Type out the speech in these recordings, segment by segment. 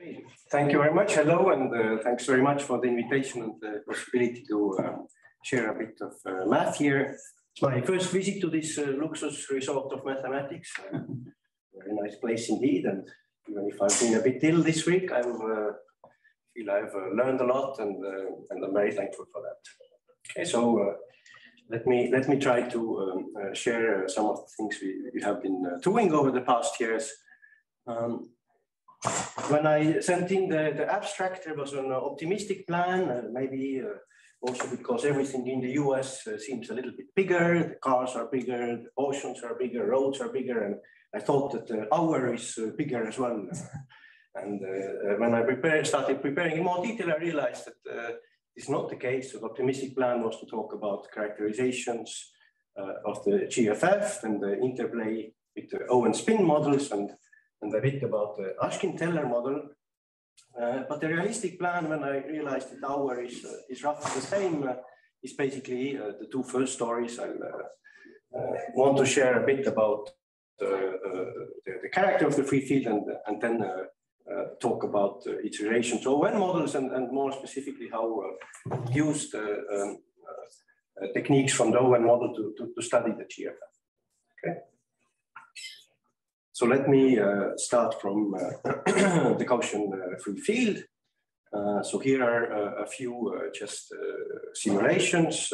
Okay. Thank you very much. Hello, and thanks very much for the invitation and the possibility to share a bit of math here. It's my first visit to this luxurious resort of mathematics. Very nice place indeed, and even if I've been a bit ill this week, I feel I've learned a lot, and I'm very thankful for that. Okay, so let me try to share some of the things we have been doing over the past years. When I sent in the abstract, there was an optimistic plan, maybe also because everything in the US seems a little bit bigger. The cars are bigger, the oceans are bigger, roads are bigger, and I thought that the hour is bigger as well. And when I started preparing in more detail, I realized that it's not the case. The optimistic plan was to talk about characterizations of the GFF and the interplay with the Owen spin models and a bit about the Ashkin-Teller model. But the realistic plan, when I realized that hour is roughly the same, is basically the two first stories. I want to share a bit about the character of the free field and then talk about its relation to Owen models and more specifically how used techniques from the Owen model to study the GFF. Okay. So let me start from the Gaussian free field. So here are a few just simulations.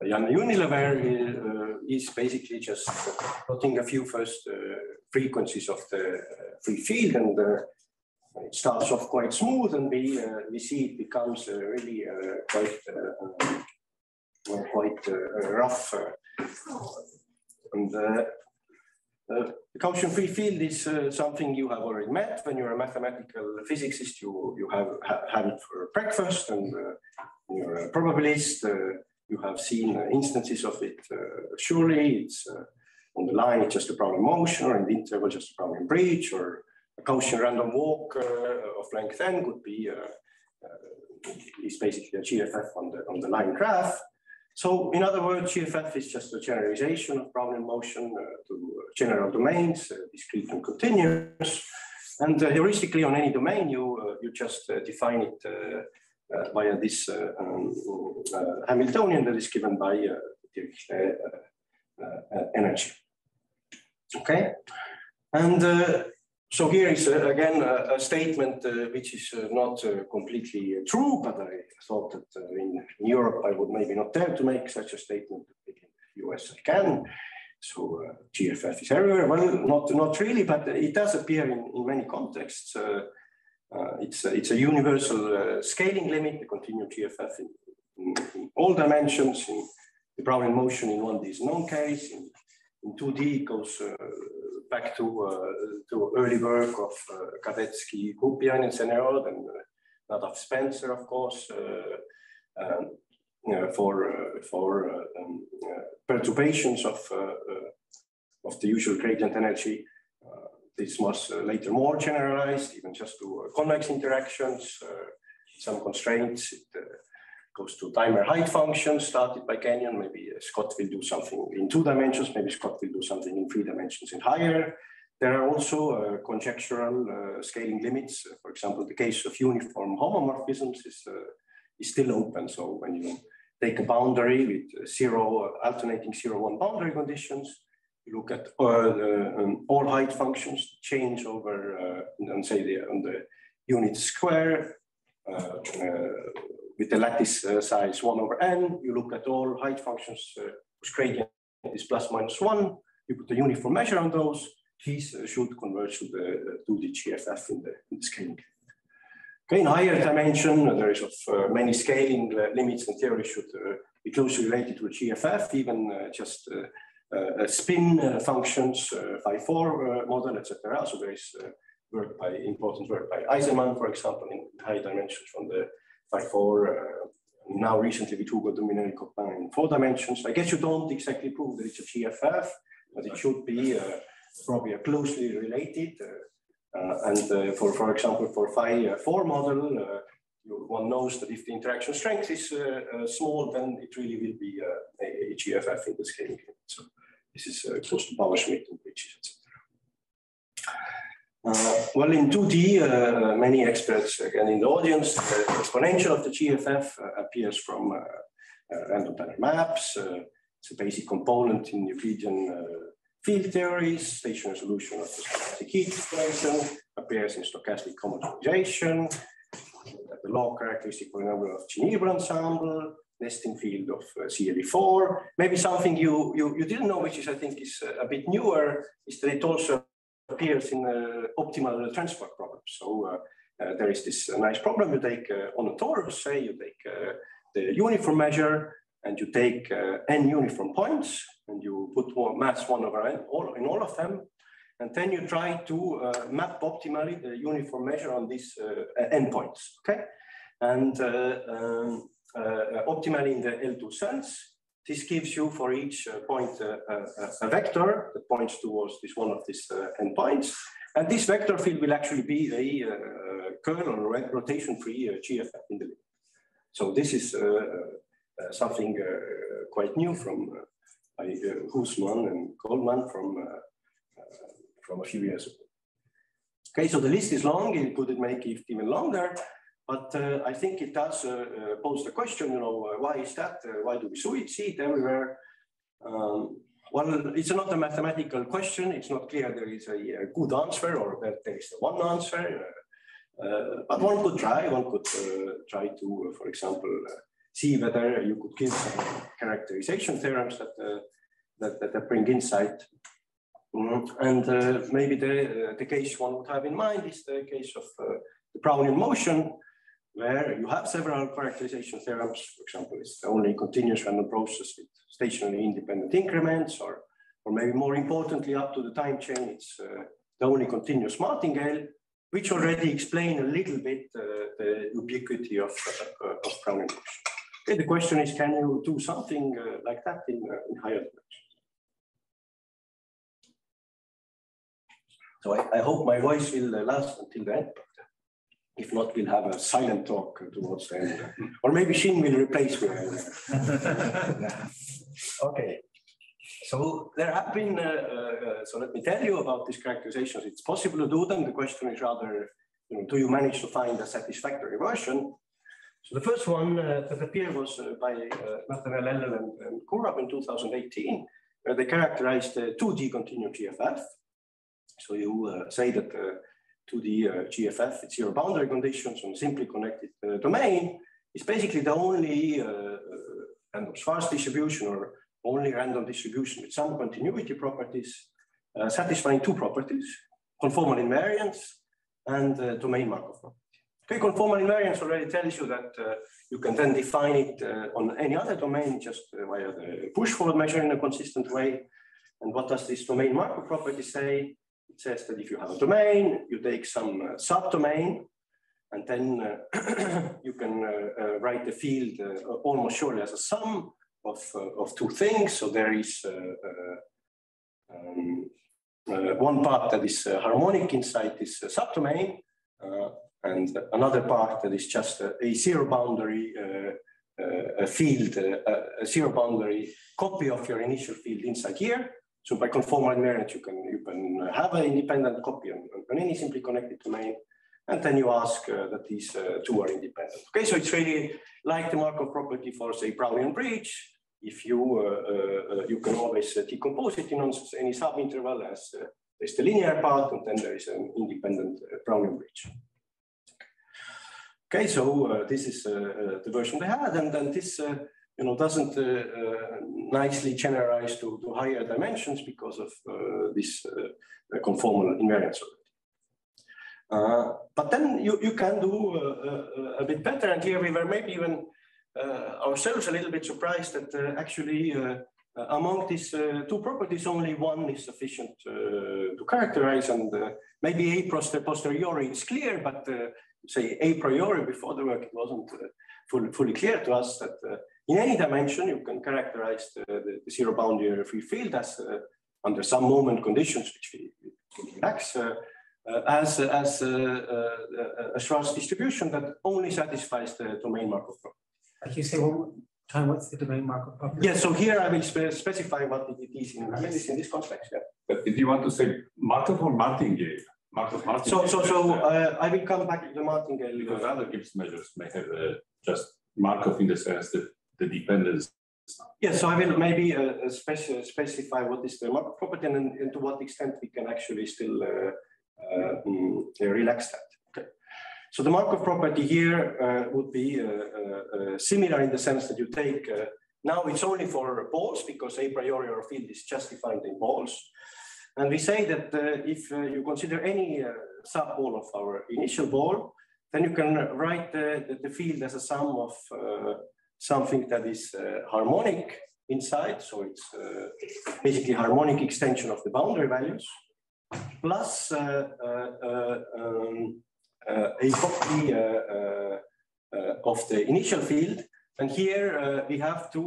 Juhan Aru is basically just plotting a few first frequencies of the free field, and it starts off quite smooth, and we see it becomes really quite rough. And the Gaussian free field is something you have already met when you're a mathematical physicist. You have it for breakfast, and when you're a probabilist, you have seen instances of it. Surely it's on the line, it's just a Brownian motion, or in the interval, just a Brownian bridge, or a Gaussian random walk of length n could be is basically a GFF on the line graph. So in other words, GFF is just a generalization of Brownian motion to general domains, discrete and continuous. And heuristically, on any domain, you just define it via this Hamiltonian that is given by Dirichlet energy. Okay, and so here is again a statement which is not completely true, but I thought that in Europe I would maybe not dare to make such a statement. In the US I can. So GFF is everywhere. Well, not really, but it does appear in many contexts. It's a universal scaling limit, the continuum GFF in all dimensions. In the Brownian motion in 1D is known case. In 2D it goes back to early work of Kadetsky, Kupian, and Senerod, and Nadav Spencer, of course, for perturbations of the usual gradient energy. This was later more generalized, even just to convex interactions, some constraints. It goes to timer height functions started by Kenyon. Maybe Scott will do something in 2 dimensions. Maybe Scott will do something in 3 dimensions and higher. There are also conjectural scaling limits. For example, the case of uniform homomorphisms is still open. So when you take a boundary with alternating 0-1 boundary conditions, you look at all height functions change over, and say on the unit square with the lattice size 1/n. You look at all height functions whose gradient is ±1. You put a uniform measure on those. These should converge to the GFF in the scaling. Okay, in higher dimension, there is of many scaling limits, and theory should be closely related to a GFF, even just spin functions, phi4 model, etc. So there is important work by Eisenman, for example, in high dimensions from the phi4. Now recently with Hugo Dominico in 4 dimensions. I guess you don't exactly prove that it's a GFF, but it should be probably closely related. For example, for phi4 model, one knows that if the interaction strength is small, then it really will be a GFF in the scaling limit. So this is close to Bauer-Schmidt and bridges, etc. Well, in 2D, many experts, again in the audience, the exponential of the GFF appears from random panel maps. It's a basic component in Euclidean field theories. Stationary solution of the stochastic heat equation appears in stochastic homogenization. The log characteristic polynomial of Geneva ensemble, nesting field of CLE4. Maybe something you didn't know, which is I think is a bit newer, is that it also appears in optimal transport problems. So there is this nice problem. You take on a torus, say you take the uniform measure, and you take n uniform points, and you put mass 1 over n in all of them, and then you try to map optimally the uniform measure on these endpoints. Okay, and optimally in the L2 sense. This gives you for each point a vector that points towards this one of these endpoints. And this vector field will actually be a curl or rotation-free GFF in the limit. So this is something quite new from Hussmann and Goldman from a few years ago. Okay, so the list is long. You could make it even longer. But I think it does pose the question, you know, why is that? Why do we see it everywhere? Well, it's not a mathematical question. It's not clear there is a good answer or that there is one answer. But one could try. One could try to, for example, see whether you could give some characterization theorems that bring insight. And maybe the case one would have in mind is the case of the Brownian motion, where you have several characterization theorems. For example, it's the only continuous random process with stationary independent increments, or maybe more importantly, up to the time chain, it's the only continuous martingale, which already explain a little bit the ubiquity of Brownian motion. Okay, the question is, can you do something like that in higher dimensions? So I hope my voice will last until the end. If not, we'll have a silent talk towards the end. Or maybe Shin will replace me. Okay. So there have been, so let me tell you about these characterizations. It's possible to do them. The question is rather, you know, do you manage to find a satisfactory version? So the first one that appeared was by Nathaniel Eller and Kurab in 2018, where they characterized the 2D continuum GFF. So you say that 2D GFF, it's zero boundary conditions on simply connected domain, is basically the only random sparse distribution or only random distribution with some continuity properties, satisfying two properties, conformal invariance and domain Markov property. Okay, conformal invariance already tells you that you can then define it on any other domain just via the push forward measure in a consistent way. And what does this domain Markov property say? It says that if you have a domain, you take some subdomain, and then you can write the field almost surely as a sum of two things. So there is one part that is harmonic inside this subdomain, and another part that is just a zero boundary field, a zero boundary copy of your initial field inside here. So by conformal invariance, you can have an independent copy on any simply connected domain, and then you ask that these two are independent. Okay, so it's really like the Markov property for, say, Brownian bridge. If you can always decompose it in any subinterval as there's the linear part, and then there is an independent Brownian bridge. Okay, so this is the version they had, and then this. You know, doesn't nicely generalize to higher dimensions because of this conformal invariance already. But then you can do a bit better, and here we were maybe even ourselves a little bit surprised that actually among these two properties, only one is sufficient to characterize, and maybe a posteriori is clear, but say a priori before the work, it wasn't fully clear to us that in any dimension, you can characterize the zero boundary free field as under some moment conditions, which we relax, as a Schwarz distribution that only satisfies the domain Markov property. Can you say one more time, what's the domain Markov property? Yeah, so here I will specify what it is in this context. Yeah. But if you want to say Markov or martingale? I will come back to the martingale. Because other Gibbs measures may have just Markov in the sense that the dependence. Yes, so I will maybe specify what is the Markov property and to what extent we can actually still relax that. Okay. So the Markov property here would be similar in the sense that you take, now it's only for balls because a priori our field is just defined in balls. And we say that if you consider any sub-ball of our initial ball, then you can write the field as a sum of something that is harmonic inside. So it's basically harmonic extension of the boundary values, plus a copy of the initial field. And here we have to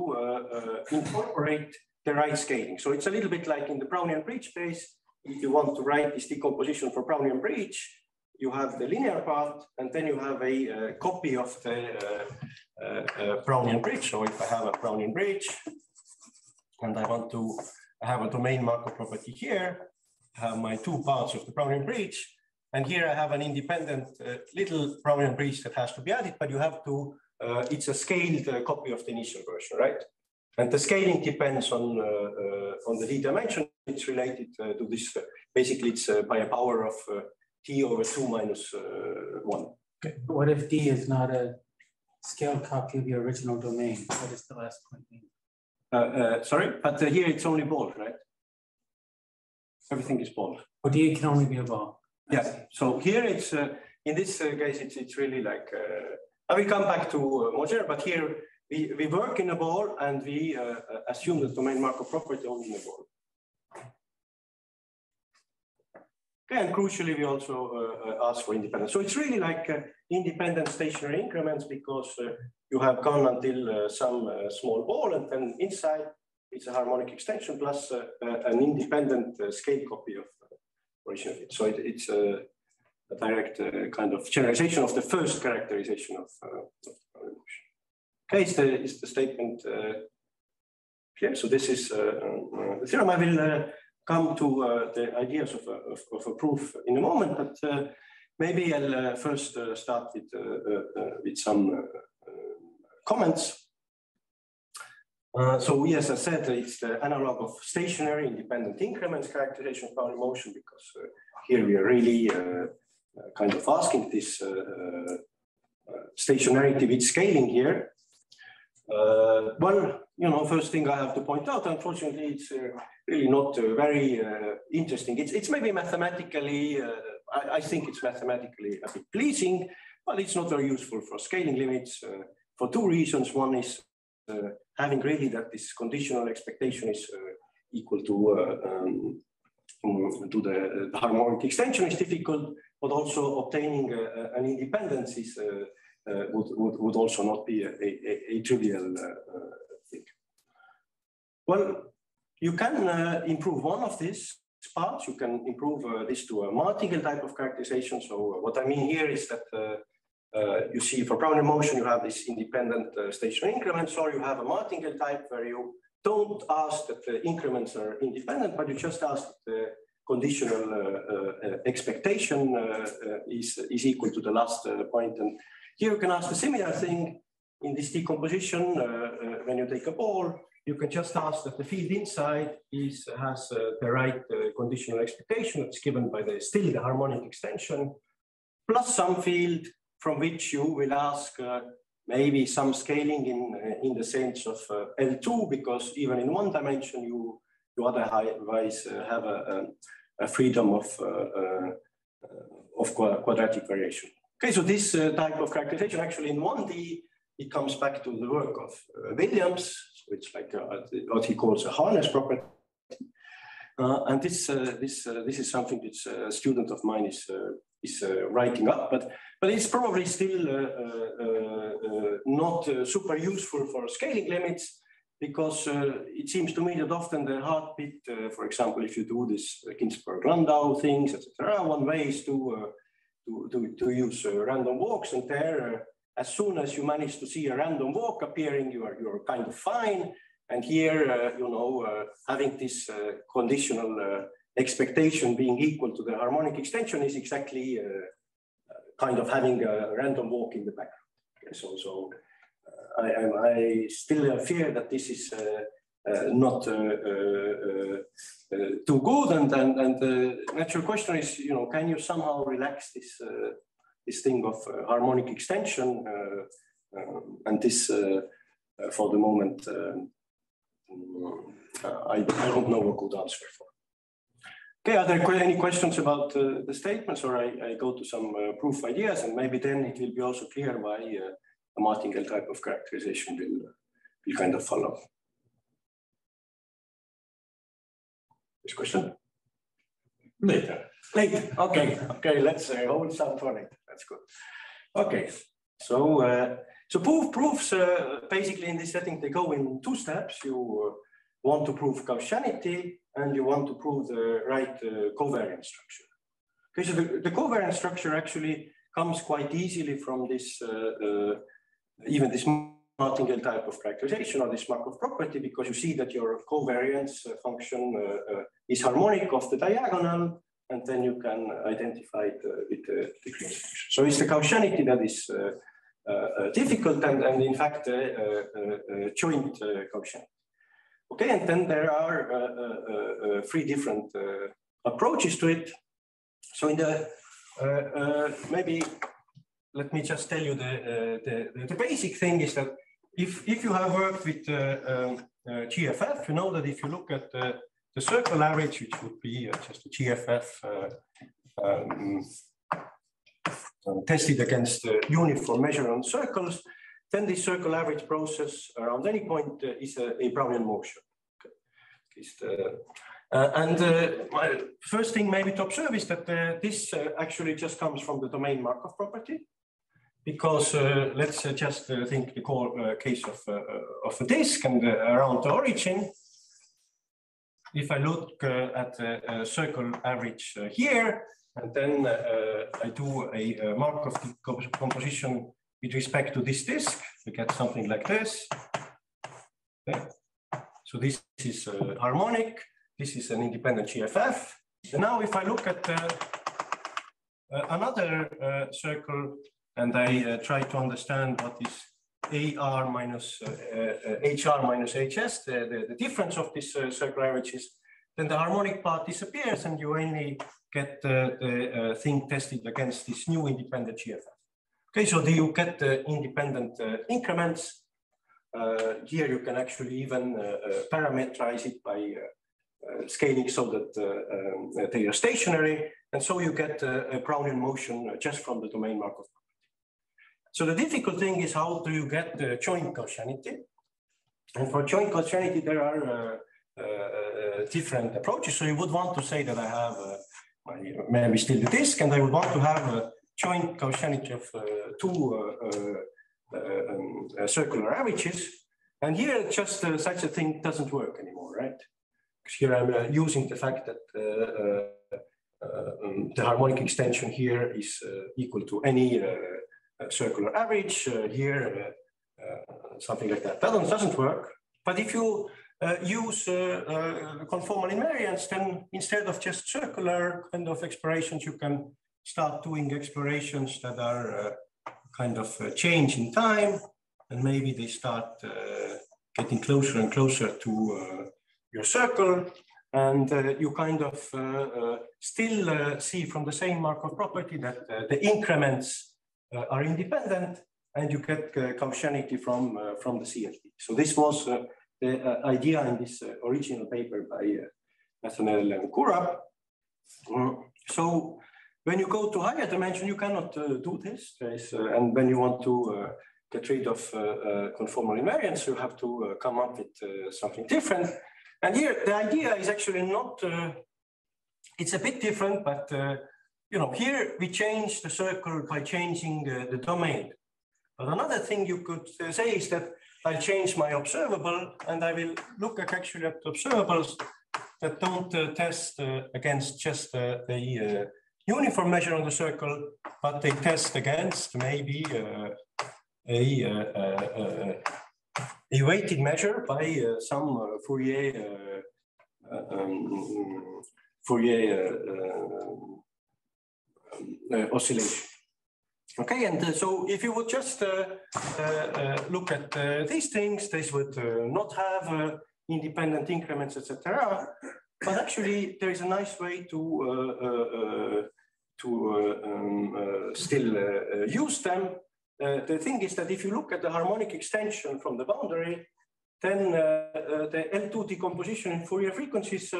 incorporate the right scaling. So it's a little bit like in the Brownian bridge case. If you want to write this decomposition for Brownian bridge, you have the linear part, and then you have a copy of the Brownian bridge. So if I have a Brownian bridge, and I want to have a domain Markov property here, I have my two parts of the Brownian bridge, and here I have an independent little Brownian bridge that has to be added, but you have to, it's a scaled copy of the initial version, right? And the scaling depends on the d dimension. It's related to this. Basically, it's by a power of t over 2 minus 1. Okay. But what if d is not a scaled copy of the original domain? What does the last point mean? Sorry, but here it's only ball, right? Everything is ball. Or d can only be a ball. Yeah. So here it's in this case it's really like I will come back to Moser, but here. We work in a ball and we assume the domain Markov property only in a ball. Okay, and crucially, we also ask for independence. So it's really like independent stationary increments because you have gone until some small ball, and then inside it's a harmonic extension plus an independent scale copy of original. So it's a direct kind of generalization of the first characterization of Brownian motion. Okay, is the statement clear? So this is the theorem. I will come to the ideas of a proof in a moment, but maybe I'll first start with some comments. So as I said, it's the analog of stationary independent increments characterization of Brownian motion, because here we are really kind of asking this stationarity with scaling here. Well, you know, first thing I have to point out, unfortunately, it's really not very interesting. It's maybe mathematically, I think it's mathematically a bit pleasing, but it's not very useful for scaling limits for two reasons. One is having really that this conditional expectation is equal to the harmonic extension is difficult, but also obtaining an independence is would also not be a trivial thing. Well, you can improve one of these parts. You can improve this to a martingale type of characterization. So what I mean here is that you see for Brownian motion, you have this independent stationary increments, or you have a martingale type where you don't ask that the increments are independent, but you just ask that the conditional expectation is equal to the last point. And here you can ask a similar thing in this decomposition. When you take a ball, you can just ask that the field inside has the right conditional expectation that's given by still the harmonic extension, plus some field from which you will ask maybe some scaling in the sense of L2, because even in one dimension you otherwise have a freedom of quadratic variation. Okay, so this type of characterization actually in 1D, it comes back to the work of Williams. So it's like what he calls a harness property. And this is something that a student of mine is writing up, but it's probably still not super useful for scaling limits, because it seems to me that often the hard bit, for example, if you do this Ginsburg-Landau things, etc., one way is to use random walks, and there, as soon as you manage to see a random walk appearing, you're kind of fine. And here, you know, having this conditional expectation being equal to the harmonic extension is exactly kind of having a random walk in the background. Okay, so I still fear that this is not too good, and the natural question is, can you somehow relax this this thing of harmonic extension, and this for the moment I don't know a good answer for. Okay, are there any questions about the statements, or I go to some proof ideas, and maybe then it will be also clear why a martingale type of characterization will kind of follow. This question? Later. Later. Okay. Let's hold some for it. That's good. Okay. So proofs basically in this setting, they go in two steps. You want to prove Gaussianity, and you want to prove the right covariance structure. Okay, so the covariance structure actually comes quite easily from this even this martingale type of characterization, or this Markov property, because you see that your covariance function is harmonic of the diagonal, and then you can identify it with the degree. So it's the Gaussianity that is difficult, and in fact joint Gaussian. Okay, and then there are three different approaches to it. So in the maybe let me just tell you the basic thing is that if you have worked with GFF, you know that if you look at the circle average, which would be just a GFF tested against the uniform measure on circles, then the circle average process around any point is a Brownian motion. Okay. My first thing maybe to observe is that this actually just comes from the domain Markov property, because let's just think the case of a disk and around the origin. If I look at the circle average here, and then I do a Markov decomposition with respect to this disk, we get something like this. Okay. So this is harmonic. This is an independent GFF. And now if I look at another circle, and I try to understand what is AR minus HR minus HS, the difference of this circle averages, then the harmonic part disappears, and you only get the thing tested against this new independent GFF. Okay, so you get the independent increments. Here you can actually even parameterize it by scaling so that they are stationary, and so you get a Brownian motion just from the domain Markov property. So the difficult thing is, how do you get the joint Gaussianity? And for joint Gaussianity, there are different approaches. So you would want to say that I have maybe still the disk, and I would want to have a joint Gaussianity of two circular averages. And here, just such a thing doesn't work anymore, right? Because here I'm using the fact that the harmonic extension here is equal to any circular average. Here, something like that. That doesn't work. But if you use conformal invariance, then instead of just circular kind of explorations, you can start doing explorations that are kind of change in time, and maybe they start getting closer and closer to your circle, and you kind of still see from the same Markov property that the increments are independent, and you get Gaussianity from the CFD. So this was the idea in this original paper by Nathaniel and Kurab. So when you go to higher dimension, you cannot do this. And when you want to get rid of conformal invariance, you have to come up with something different. And here, the idea is actually not, it's a bit different, but here we change the circle by changing the domain. But another thing you could say is that I'll change my observable, and I will look actually at observables that don't test against just the uniform measure on the circle, but they test against maybe a weighted measure by some Fourier Fourier oscillation. Okay, and so if you would just look at these things, these would not have independent increments, etc. But actually, there is a nice way to still use them. The thing is that if you look at the harmonic extension from the boundary, then the L2 decomposition in Fourier frequencies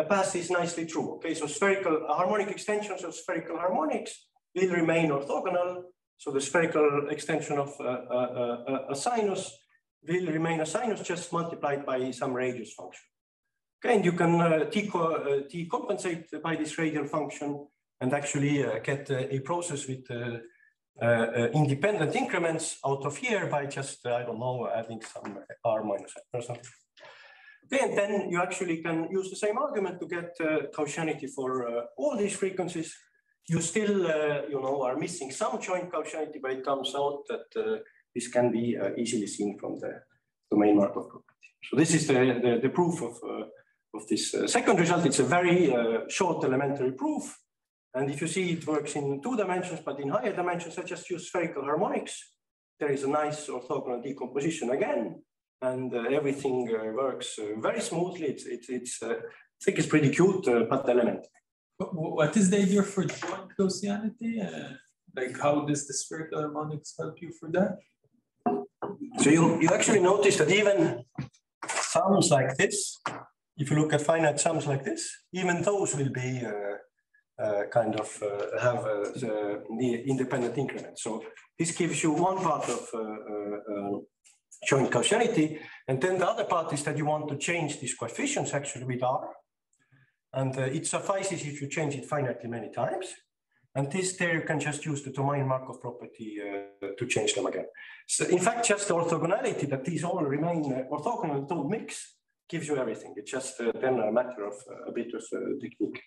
passes nicely through. Okay, so spherical harmonic extensions of spherical harmonics will remain orthogonal. So the spherical extension of a sinus will remain a sinus just multiplied by some radius function. Okay, and you can decompensate by this radial function and actually get a process with independent increments out of here by just, I don't know, adding some r minus n or something. Okay, and then you actually can use the same argument to get Gaussianity for all these frequencies. You still, are missing some joint Gaussianity, but it comes out that this can be easily seen from the domain Markov property. So this is the proof of this second result. It's a very short elementary proof. And if you see it works in 2 dimensions, but in higher dimensions, I just use spherical harmonics. There is a nice orthogonal decomposition again, and everything works very smoothly. I think it's pretty cute, but elementary. What is the idea for joint Gaussianity? Like, how does the spherical harmonics help you for that? So you actually notice that even sums like this, if you look at finite sums like this, even those will be have the independent increment. So this gives you one part of joint Gaussianity, and then the other part is that you want to change these coefficients actually with R. And it suffices if you change it finitely many times. And there you can just use the domain Markov property to change them again. So in fact, just the orthogonality that these all remain orthogonal and don't mix gives you everything. It's just then a matter of a bit of technique.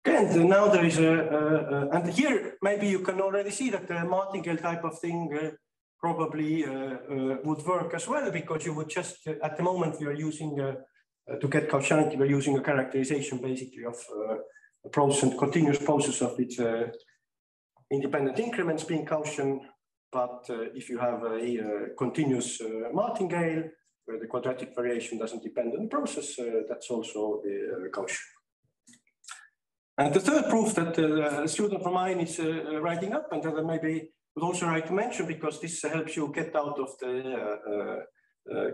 Okay, and now there is and here maybe you can already see that the martingale type of thing probably would work as well, because you would just, at the moment we are using, to get Gaussianity, we're using a characterization basically of a process and continuous process of its independent increments being Gaussian. But if you have a continuous martingale where the quadratic variation doesn't depend on the process, that's also a Gaussian. And the third proof that a student of mine is writing up, and that I maybe would also like to mention, because this helps you get out of the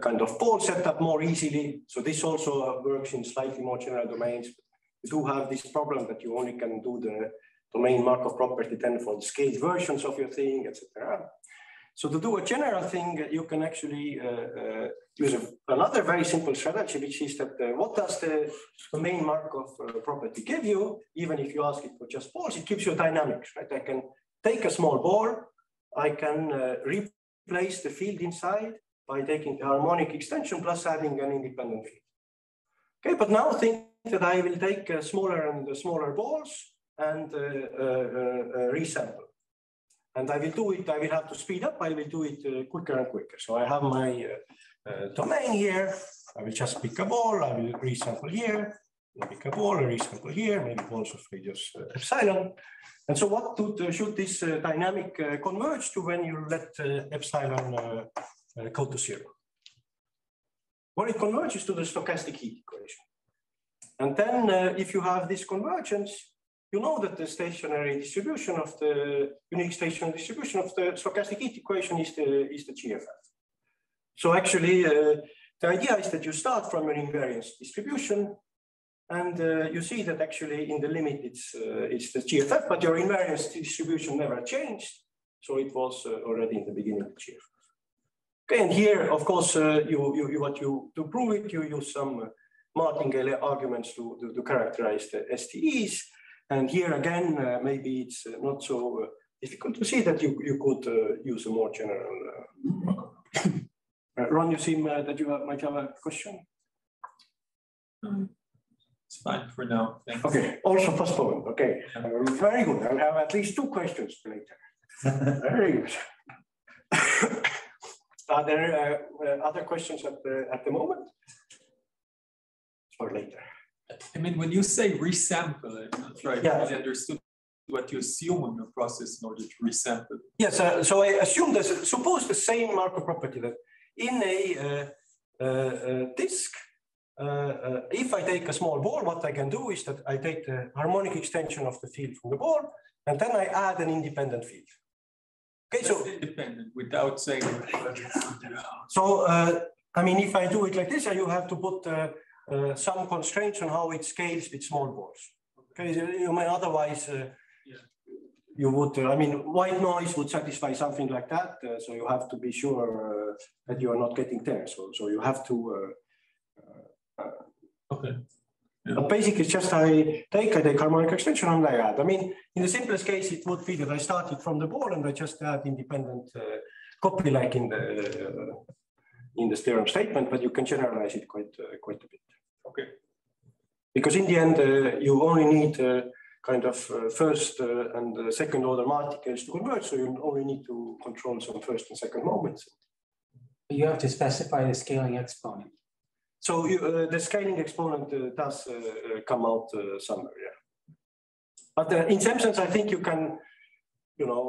kind of pole setup more easily. So this also works in slightly more general domains. You do have this problem that you only can do the domain Markov property then for the scaled versions of your thing, etc. So to do a general thing, you can actually use another very simple strategy, which is that what does the domain Markov property give you? Even if you ask it for just balls, it gives you dynamics, right? I can take a small ball, I can replace the field inside by taking the harmonic extension plus adding an independent field. Okay, but now think that I will take smaller and smaller balls and resample. And I will do it, I will have to speed up, I will do it quicker and quicker. So I have my domain here, I will just pick a ball, I will resample here, pick a ball, resample here, maybe balls of radius epsilon. And so what should this dynamic converge to when you let epsilon go to 0? Well, it converges to the stochastic heat equation. And then if you have this convergence, you know that the stationary distribution of the unique stationary distribution of the stochastic heat equation is the GFF. So actually, the idea is that you start from an invariance distribution, and you see that actually in the limit it's the GFF, but your invariance distribution never changed. So it was already in the beginning of the GFF. Okay, and here, of course, to prove it, you use some martingale arguments to characterize the STEs. And here again, maybe it's not so difficult to see that you could use a more general. Ron, you seem that you might have a question. It's fine for now. Thanks. Okay, also postponed. Okay, very good. I'll have at least 2 questions later. Very good. Are there other questions at the moment? for later. I mean, when you say resample, I'm not sure I Yeah. understood what you assume on your process in order to resample. Yes, so I assume that, suppose the same Markov property that in a disk, if I take a small ball, what I can do is that I take the harmonic extension of the field from the ball, and then I add an independent field. Okay, so independent without saying. So I mean, if I do it like this, you have to put some constraints on how it scales with small balls. Okay, you may otherwise. You would, I mean, white noise would satisfy something like that. So you have to be sure that you are not getting there. So you have to. Okay. Yeah. But basically, it's just I take harmonic extension and I add. I mean, in the simplest case, it would be that I started from the ball and I just add independent copy, like in the theorem statement. But you can generalize it quite a bit. Okay. Because in the end, you only need kind of first and second order particles to converge. So you only need to control some first and second moments. You have to specify the scaling exponent. So the scaling exponent does come out somewhere, yeah. But in some sense, I think you can, you know,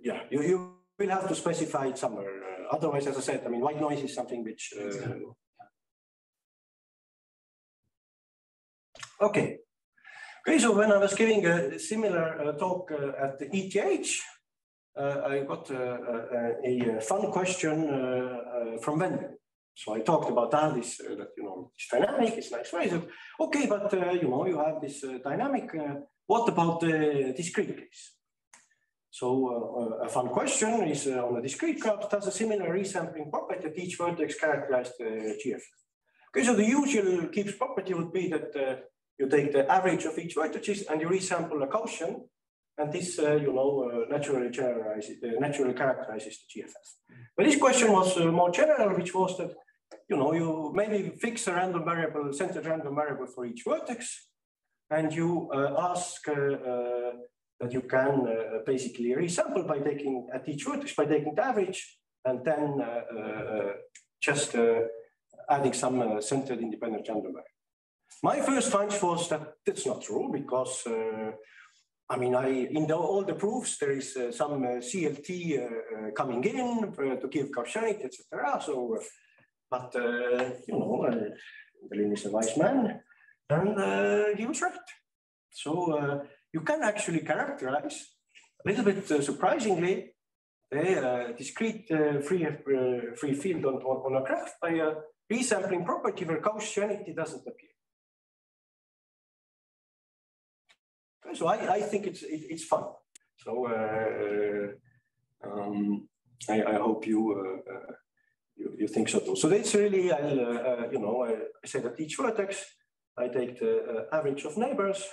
yeah, you will have to specify it somewhere. Otherwise, as I said, I mean, white noise is something which. Okay. Okay, so when I was giving a similar talk at the ETH, I got a fun question from Wendy. So I talked about that, that, you know, it's dynamic, it's nice ways of, okay, but, you know, you have this dynamic, what about the discrete case? So a fun question is on a discrete graph, it has a similar resampling property that each vertex characterized GF. Okay, so the usual Gibbs property would be that you take the average of each vertex and you resample a Gaussian, and this, you know, naturally characterizes the GFF. But this question was more general, which was that, you know, you maybe fix a random variable, centered random variable for each vertex, and you ask that you can basically resample by taking at each vertex by taking the average, and then just adding some centered independent random variable. My first hunch was that that's not true because. I mean, in all the proofs, there is some CLT coming in to give Gaussianity, etc. So, but you know, Berlin is a wise man, and he was right. So you can actually characterize a little bit surprisingly a discrete free field on a graph by a resampling property where Gaussianity doesn't appear. So I think it's fun. So I hope you think so too. So that's really you know, I say that each vertex I take the average of neighbors,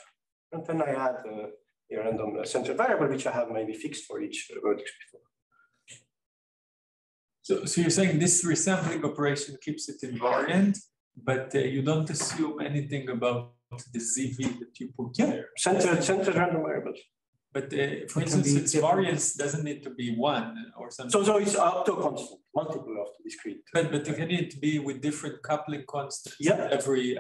and then I add a random centered variable which I have maybe fixed for each vertex before. So you're saying this resampling operation keeps it invariant, but you don't assume anything about the ZV that you put there. Centered random variables. But for instance, its variance doesn't need to be 1 or something. So it's up to a constant, multiple of the discrete. But it can need to be with different coupling constants every.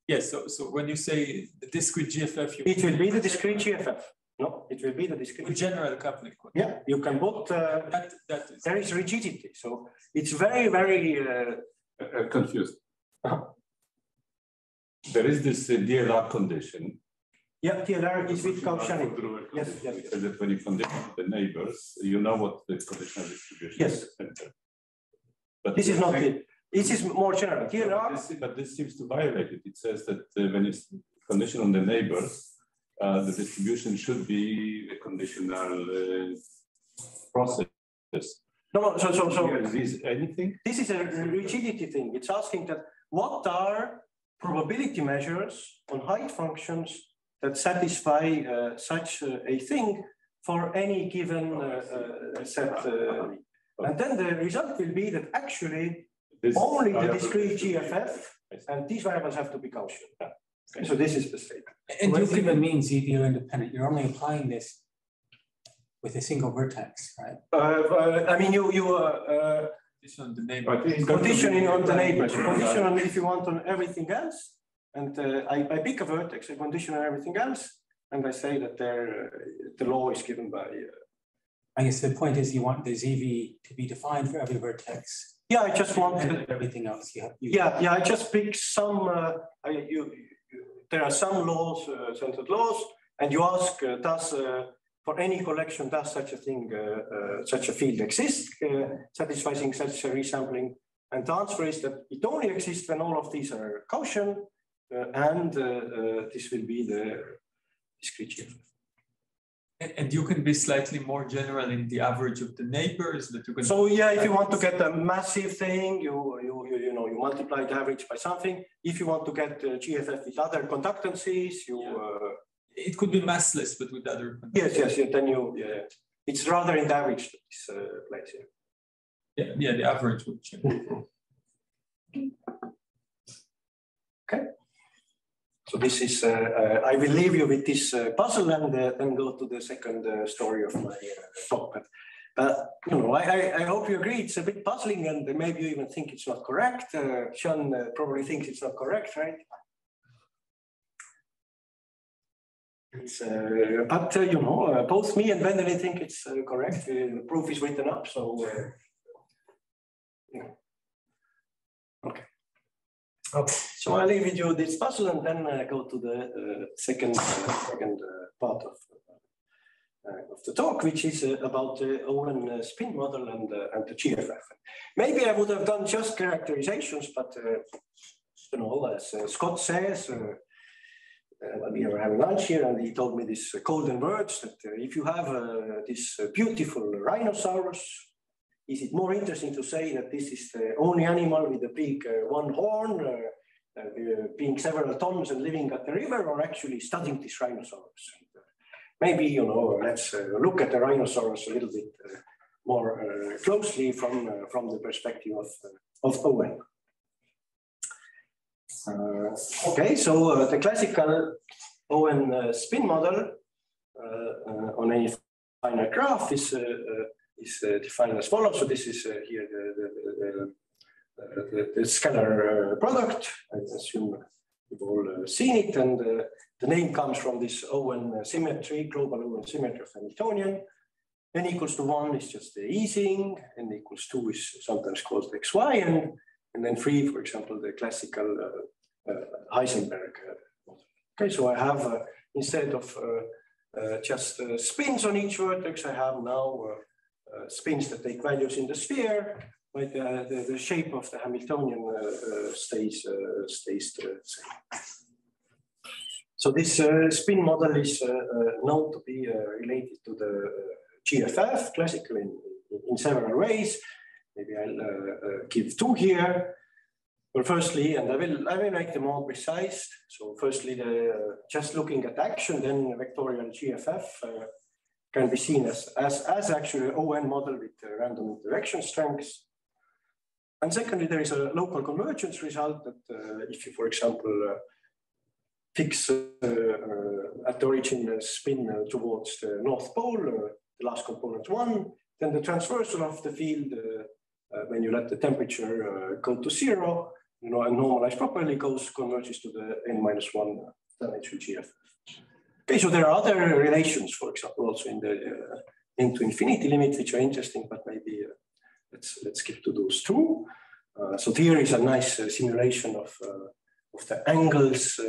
Yes. So when you say the discrete GFF, it will be the discrete GFF. No, it will be the discrete. With general coupling constant. Yeah, you can put. There is rigidity, so it's very confused. There is this DLR condition. Yeah, DLR is with Gaussianity. Yes. That when you condition the neighbors, you know what the conditional distribution is. But this is not it. This is more general. DLR. But this seems to violate it. It says that when you condition on the neighbors, the distribution should be a conditional process. No. So is this anything? This is a rigidity thing. It's asking that what are probability measures on height functions that satisfy such a thing for any given set. And then the result will be that actually only the discrete GFF and these variables have to be Gaussian. Okay, so this is the statement. And Euclidean means you're independent. You're only applying this with a single vertex, right? I mean, on the neighbor. Conditioning on the neighbors. Condition on if you want on everything else, And I pick a vertex, a condition, and everything else, and I say that the law is given by. I guess the point is you want the ZV to be defined for every vertex. Yeah, I just want everything else. Yeah, I just pick some. There are some laws, centered laws, and you ask, does for any collection does such a thing, such a field exist, satisfying such a resampling? And the answer is that it only exists when all of these are Gaussian, and this will be the discrete GFF. And you can be slightly more general in the average of the neighbors that you can. So yeah, if you want to get a massive thing, you multiply the average by something. If you want to get GFF with other conductancies, it could be massless, but with other. Yes. Then it's rather in the average that this plays here. Yeah, the average would change. Okay. So this is, I will leave you with this puzzle and then go to the second story of my talk. But I hope you agree it's a bit puzzling, and maybe you even think it's not correct. Sean probably thinks it's not correct, right? It's, but both me and Wendelin think it's correct. The proof is written up, so okay. Okay, so I'll leave with you this puzzle and then go to the second part of the talk, which is about the Owen spin model and the GFF. Maybe I would have done just characterizations, but as Scott says, we were having lunch here, and he told me these golden words that if you have this beautiful rhinoceros, is it more interesting to say that this is the only animal with a big one horn, being several tons and living at the river, or actually studying this rhinoceros? Maybe, let's look at the rhinoceros a little bit more closely from the perspective of Owen. Okay, so the classical Owen spin model on any finite graph is defined as follows. So this is here the scalar product. I assume you've all seen it, and the name comes from this Owen symmetry, global Owen symmetry of Hamiltonian. N equals to 1 is just the Ising, n equals 2 is sometimes called XY, and then 3, for example, the classical Heisenberg model. Okay, so I have instead of just spins on each vertex, I have now spins that take values in the sphere, but the shape of the Hamiltonian stays the same. So this spin model is known to be related to the GFF classically in several ways. Maybe I'll give two here. Well, firstly, and I will make them more precise. So firstly, just looking at action, then vectorial GFF can be seen as actually an ON model with random interaction strengths. And secondly, there is a local convergence result that if you, for example, fix at the origin a spin towards the North Pole, the last component 1, then the transversal of the field, when you let the temperature go to 0, and normalized properly, converges to the n-1 dimensional GFF. Okay, so there are other relations, for example, also in the into infinity limit, which are interesting, but maybe let's skip to those two. So here is a nice simulation of the angles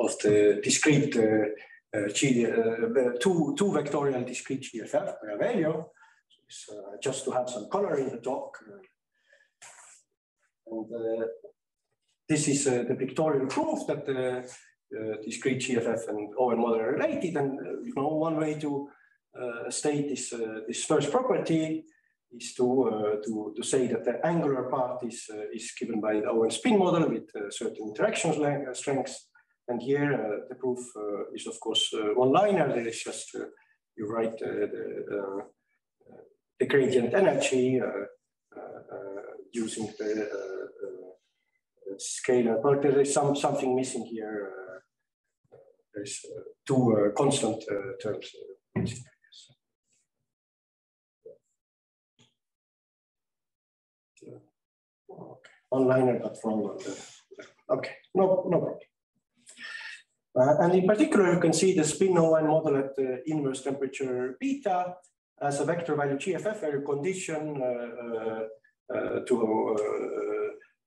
of the discrete two vectorial discrete GFF by Avelio. So just to have some color in the talk. And this is the pictorial proof that the discrete GFF and ON model are related. And one way to state this first property is to say that the angular part is given by the ON spin model with certain interaction strengths. And here the proof is of course one-liner. There is just you write the gradient energy using the scalar, but there is something missing here. There's two constant terms missing. Okay. One-liner, but wrong on the Okay, no problem. And in particular, you can see the spin O(n) model at the inverse temperature beta as a vector value GFF, where you condition to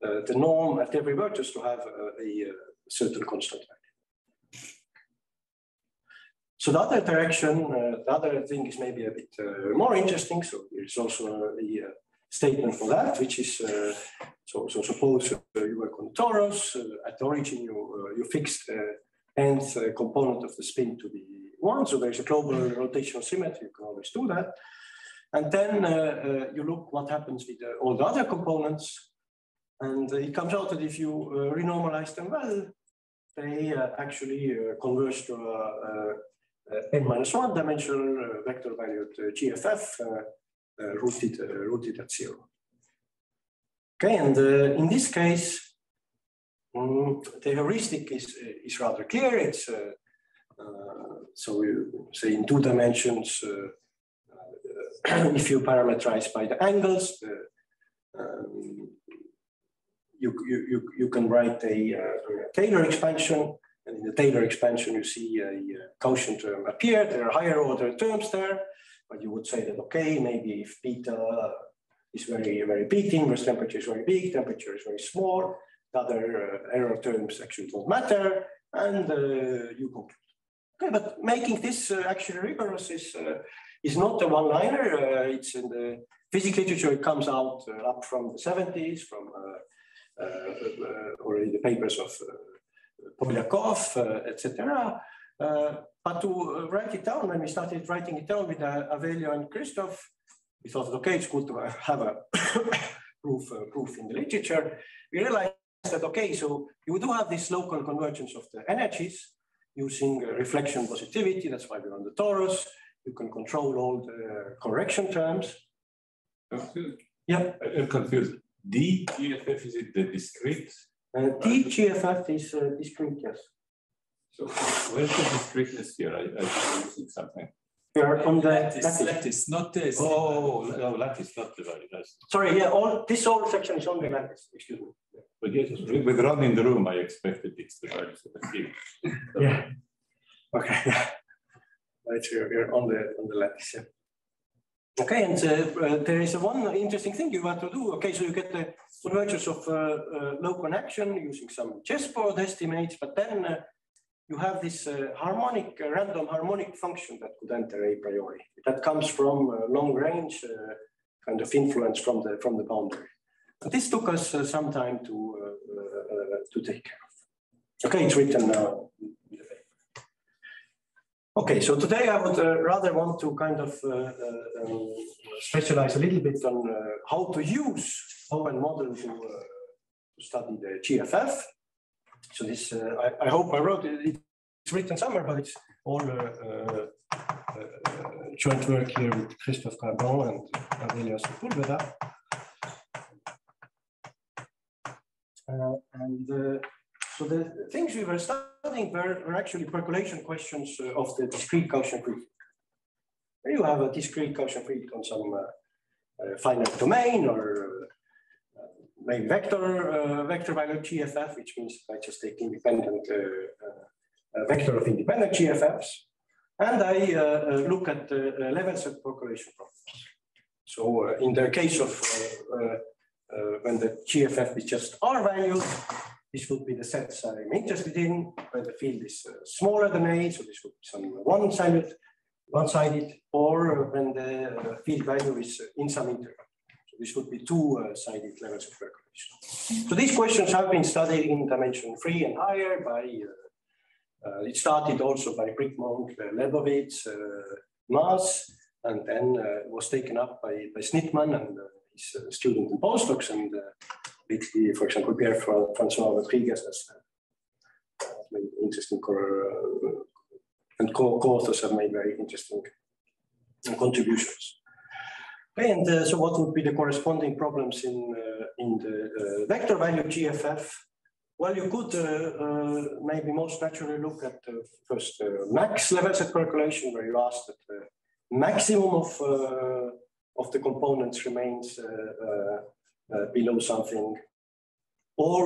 the norm at every vertex to have a certain constant value. So the other direction, the other thing is maybe a bit more interesting. So there's also a statement for that, which is, so suppose you work on torus, at the origin you fixed nth component of the spin to be 1, so there's a global rotational symmetry, you can always do that. And then you look what happens with all the other components, and it comes out that if you renormalize them well, they actually converge to n-1 dimensional vector valued GFF rooted at 0. Okay, and in this case, the heuristic is rather clear. It's so you say in 2 dimensions, if you parameterize by the angles, you can write a Taylor expansion, and in the Taylor expansion you see a Gaussian term appear. There are higher order terms there, but you would say that okay, maybe if beta is very big, inverse temperature is very big, temperature is very small, the other error terms actually don't matter, and you conclude. Okay, but making this actually rigorous is not a one-liner. It's in the physics literature. It comes out up from the 70s, from already the papers of Polyakov, etc. But to write it down, when we started writing it down with Avelio and Christoph, we thought, okay, it's good to have a proof in the literature. We realized that, okay, so you do have this local convergence of the energies using reflection positivity. That's why we're on the torus. You can control all the correction terms. Yeah. I'm confused. D GFF, is it the discrete? D GFF is discrete, yes. So where's the discreteness here? I'm using something. We are on the lattice, not this. Oh, no, lattice, not the value. Sorry, yeah, this whole section is on the lattice, excuse me. But yes, with Ron in the room, I expected it's the values of the field. Yeah. Okay. Right, we're on the lattice. Yeah. Okay, and there is one interesting thing you want to do. Okay, so you get the convergence of local action using some chessboard estimates, but then you have this random harmonic function that could enter a priori. That comes from long range kind of influence from the boundary. And this took us some time to take care of. Okay, it's written now. Okay, so today I would rather want to kind of specialize a little bit on how to use O(n) model to study the GFF. So this, I hope I wrote it. It's written somewhere, but it's all joint work here with Christophe Cardon and Aurelius Sepulveda. So the things we were studying were actually percolation questions of the discrete Gaussian field. You have a discrete Gaussian field on some finite domain, or maybe vector value GFF, which means I just take independent vector of independent GFFs, and I look at the level set percolation problems. So in the case of when the GFF is just R valued, this would be the sets I'm interested in, where the field is smaller than A, so this would be some one-sided, or when the field value is in some interval. So this would be two-sided levels of percolation. So these questions have been studied in dimension 3 and higher by, it started also by Brickmont, Lebowitz, Maas, and then was taken up by Snitman and his student in postdocs, and lately, for example, Pierre-François Rodriguez has made interesting and co-authors have made very interesting contributions. Okay, and so what would be the corresponding problems in the vector value GFF? Well, you could maybe most naturally look at first max levels at percolation, where you ask that the maximum of the components remains below something or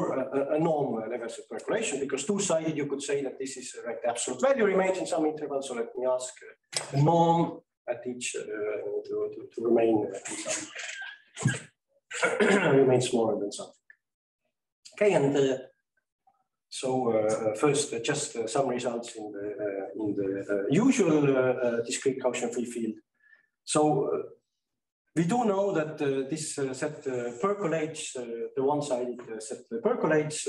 a norm levels of percolation, because two-sided you could say that this is right, the absolute value remains in some interval. So let me ask the norm at each to remain remain smaller than something. Okay, and so first just some results in the usual discrete Gaussian free field. So we do know that this set percolates, the one-sided set percolates.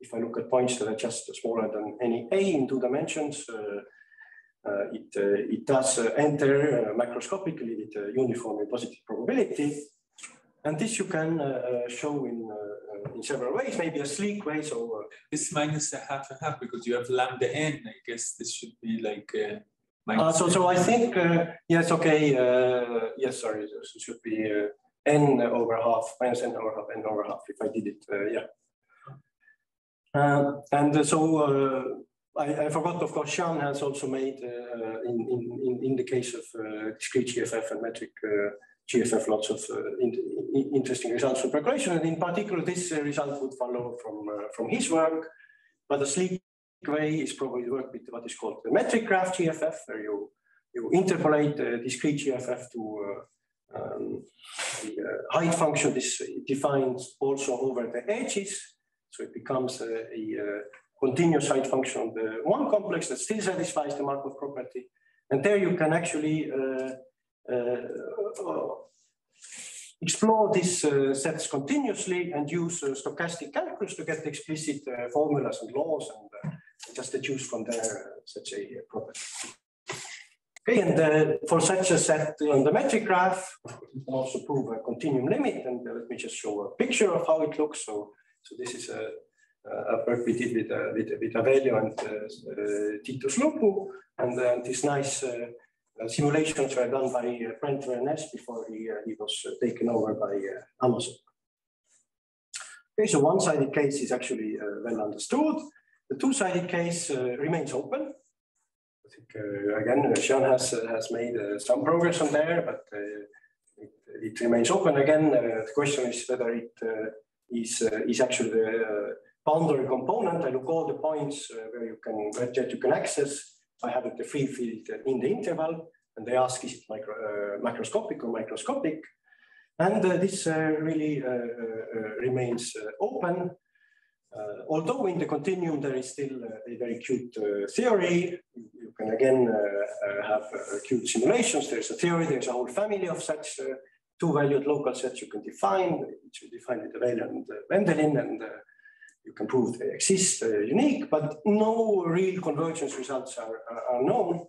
If I look at points that are just smaller than any A in 2 dimensions, it does enter macroscopically with a uniformly positive probability. And this you can show in several ways, maybe a sleek way. So this minus a half and half, because you have lambda n. I guess this should be like so I think yes, okay, yes, sorry, this should be n over half minus n over half n over half if I did it, yeah. And so I forgot, of course, Juhan has also made in the case of discrete GFF and metric GFF lots of interesting results from percolation, and in particular this result would follow from his work, but a sleek way is probably work with what is called the metric graph GFF, where you interpolate discrete GFF to the height function. This defines also over the edges, so it becomes a continuous height function on the one complex that still satisfies the Markov property, and there you can actually explore these sets continuously and use stochastic calculus to get explicit formulas and laws, and just deduce from there such a property. Okay, and for such a set on the metric graph, you can also prove a continuum limit, and let me just show a picture of how it looks. So this is a work we did with Avelio and Titus Lupu, and this nice simulations were done by Brent Rennes before he was taken over by Amazon. Okay, so one-sided case is actually well understood. The two-sided case remains open. I think again, Juhan has made some progress on there, but it remains open. Again, the question is whether it is actually the boundary component. I look all the points where you can access by having the free field in the interval, and they ask is it macroscopic or microscopic, and this really remains open. Although in the continuum there is still a very cute theory, you can again have cute simulations. There's a theory, there's a whole family of such two-valued local sets you can define, which you define with Avelio and Wendelin, and you can prove they exist unique, but no real convergence results are known.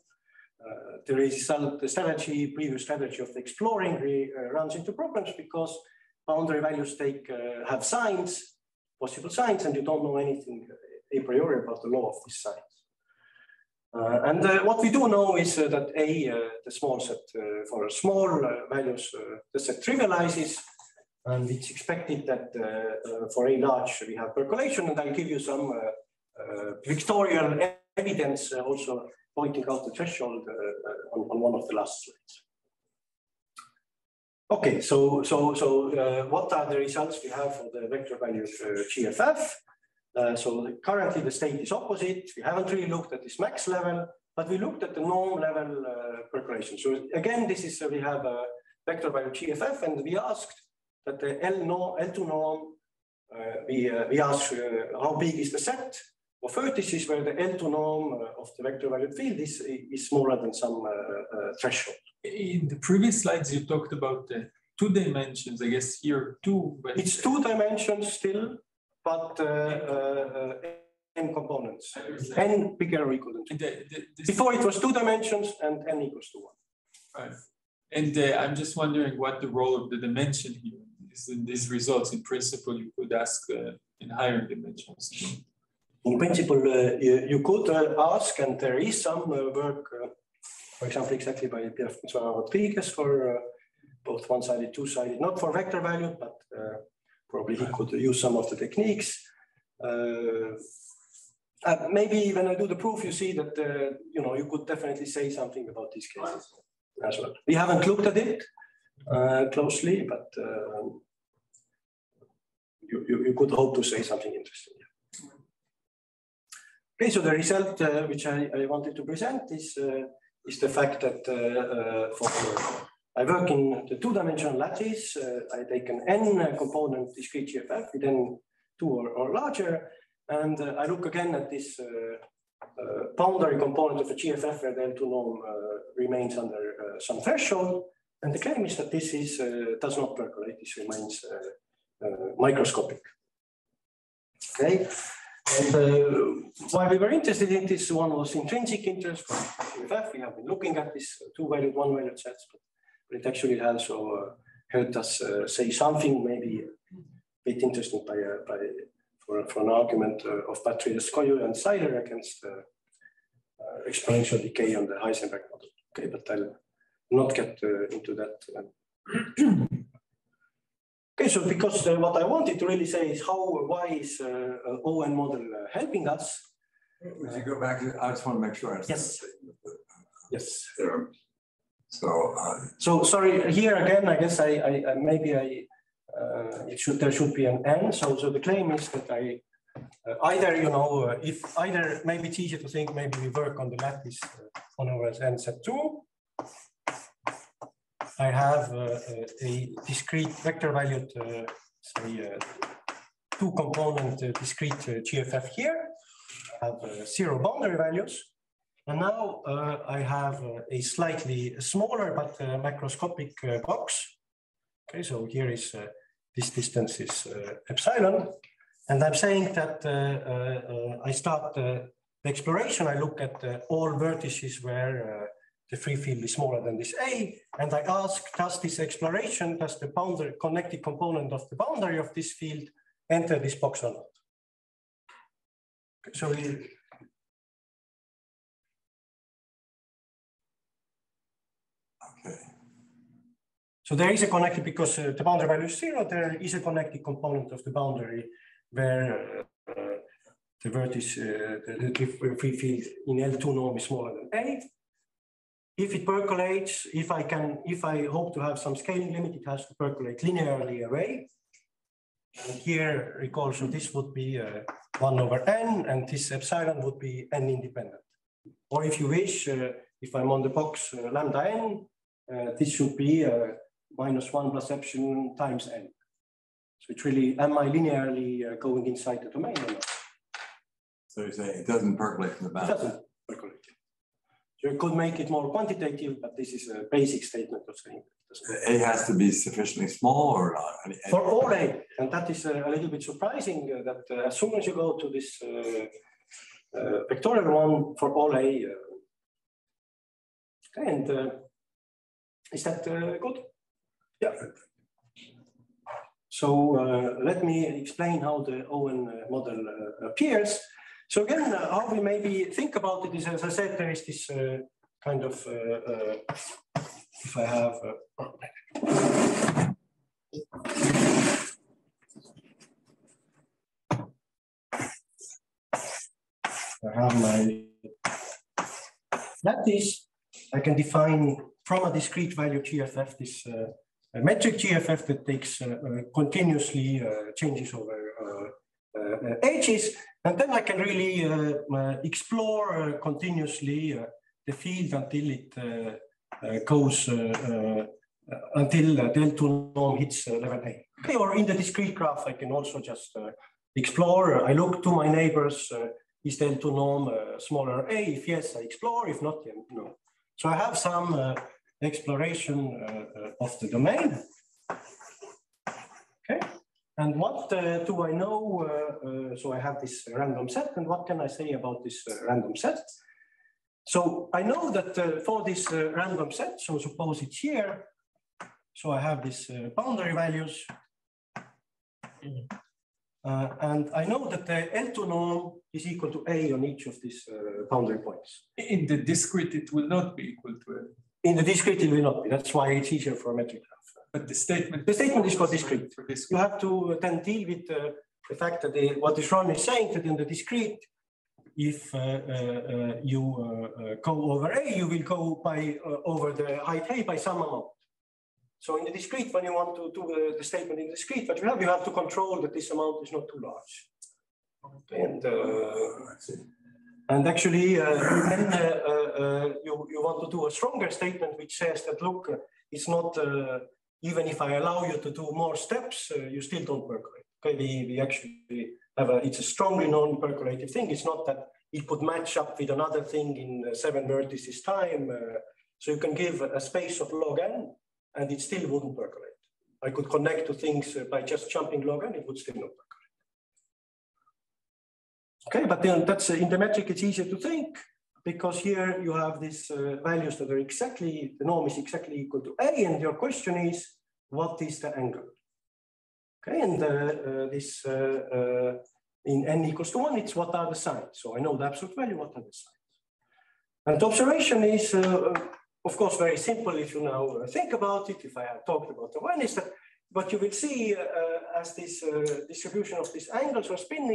The previous strategy of the exploring runs into problems because boundary values have signs, possible signs, and you don't know anything a priori about the law of these signs. And what we do know is that the small set for small values, the set trivializes, and it's expected that for A large we have percolation, and I'll give you some pictorial evidence also pointing out the threshold on one of the last slides. Okay, so what are the results we have for the vector values GFF? So currently the state is opposite. We haven't really looked at this max level, but we looked at the norm level percolation. So again, this is we have a vector value GFF, and we asked that the L2 norm, we asked how big is the set of vertices where the L2 norm of the vector valued field is smaller than some threshold. In the previous slides, you talked about the 2 dimensions. I guess here 2. But it's 2 dimensions still, but n components. N bigger or equal to 2. Before it was 2 dimensions and n equals to 1. Right. And I'm just wondering what the role of the dimension here is in these results. In principle, you could ask in higher dimensions. In principle, you could ask, and there is some work, for example, exactly by Pierre-François Rodriguez for both one-sided, two-sided, not for vector value, but probably he could use some of the techniques. Maybe when I do the proof, you see that you could definitely say something about these cases as well. We haven't looked at it closely, but you could hope to say something interesting. Okay, so the result which I wanted to present is the fact that I work in the two-dimensional lattice. I take an n component discrete GFF with n 2 or larger, and I look again at this boundary component of the GFF where the L2 norm remains under some threshold, and the claim is that this is does not percolate. This remains microscopic. Okay. And why we were interested in this one was intrinsic interest from GFF. We have been looking at this two-valued, one-valued sets, but it actually also helped us say something maybe a bit interesting for an argument of Patridis-Koyu and Seiler against exponential decay on the Heisenberg model. Okay, but I'll not get into that. Okay, so because what I wanted to really say is why is ON model helping us? Would you go back? I just want to make sure I understand. Yes. Theorems. So sorry, here again, I guess there should be an N. So the claim is that either maybe it's easier to think maybe we work on the lattice 1 over n set 2. I have a discrete vector valued, say, two-component discrete GFF here. I have 0 boundary values. And now I have a slightly smaller but macroscopic box. Okay, so here is this distance is epsilon. And I'm saying that I start the exploration. I look at all vertices where the free field is smaller than this A, and I ask, does this exploration, does the boundary connected component of the boundary of this field enter this box or not? So so there is a connected, because the boundary value is 0, there is a connected component of the boundary where the vertex, the free field in L2 norm is smaller than A. If it percolates, if I hope to have some scaling limit, it has to percolate linearly away. And here, recall, so this would be 1 over n, and this epsilon would be n independent. Or if you wish, if I'm on the box lambda n, this should be -1 plus epsilon times n. So it's really, am I linearly going inside the domain or not? So you're saying it doesn't percolate from the boundary? It doesn't percolate. So you could make it more quantitative, but this is a basic statement of saying A has to be sufficiently small or not? For all A, and that is a little bit surprising that as soon as you go to this vectorial one for all A, and is that good? Yeah. So let me explain how the ON model appears. So again, how we maybe think about it is, as I said, there is this kind of, if I have, my lattice, I can define from a discrete value GFF this metric GFF that takes continuously changes over ages. And then I can really explore continuously the field until it goes, until the L2 norm hits level A. Okay, or in the discrete graph, I can also just explore. I look to my neighbors, is the L2 norm smaller A? If yes, I explore. If not, then no. So I have some exploration of the domain. Okay. And what do I know? So I have this random set, and what can I say about this random set? So I know that for this random set, so suppose it's here, so I have these boundary values, and I know that the L2 norm is equal to A on each of these boundary points. In the discrete, it will not be equal to A. In the discrete, it will not be. That's why it's easier for a metric graph. But the statement is for discrete. You have to then deal with the fact that what this Ron is saying, that in the discrete, if you go over A, you will go by over the height A by some amount. So in the discrete, when you want to do the statement in the discrete, what you have to control that this amount is not too large. Okay, and actually, then you want to do a stronger statement which says that, look, it's not, even if I allow you to do more steps, you still don't percolate. Okay, we actually have it's a strongly non-percolative thing. It's not that it could match up with another thing in 7 vertices time. So you can give a space of log n and it still wouldn't percolate. I could connect to things by just jumping log n, it would still not percolate. Okay, but then that's in the metric, it's easier to think because here you have these values that are exactly, the norm is exactly equal to A, and your question is, what is the angle? Okay, and this in n equals to 1, it's what are the signs? So I know the absolute value, what are the signs? And the observation is, of course, very simple if you now think about it. If I have talked about the one, is that what you will see as this distribution of these angles or spin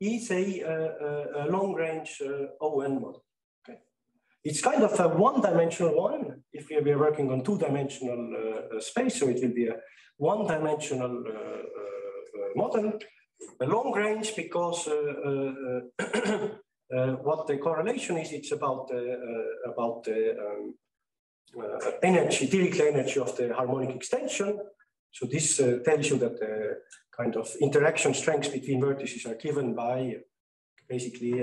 is a long-range ON model. Okay, it's kind of a one-dimensional one. If we are working on two-dimensional space, so it will be a one-dimensional model. A long range because what the correlation is, it's about the energy, Dirichlet energy of the harmonic extension. So this tells you that the kind of interaction strengths between vertices are given by basically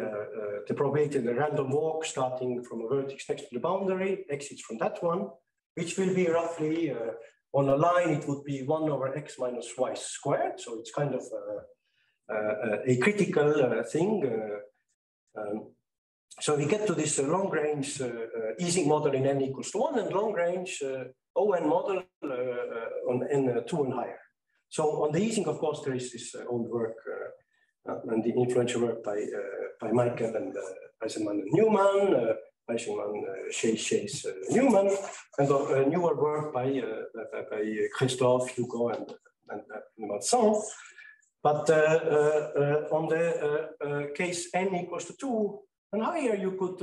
the probability of the random walk starting from a vertex next to the boundary, exits from that one, which will be roughly on a line, it would be 1 over x minus y squared. So it's kind of a critical thing. So we get to this long range easing model in n equals to 1 and long range ON model on n2 and higher. So on the easing, of course, there is this old work and the influential work by Michael and Eisenman and Newman, Eisenman, Chase, Newman, and a newer work by Christophe, Hugo, and Vincent. But on the case n equals to 2 and higher, you could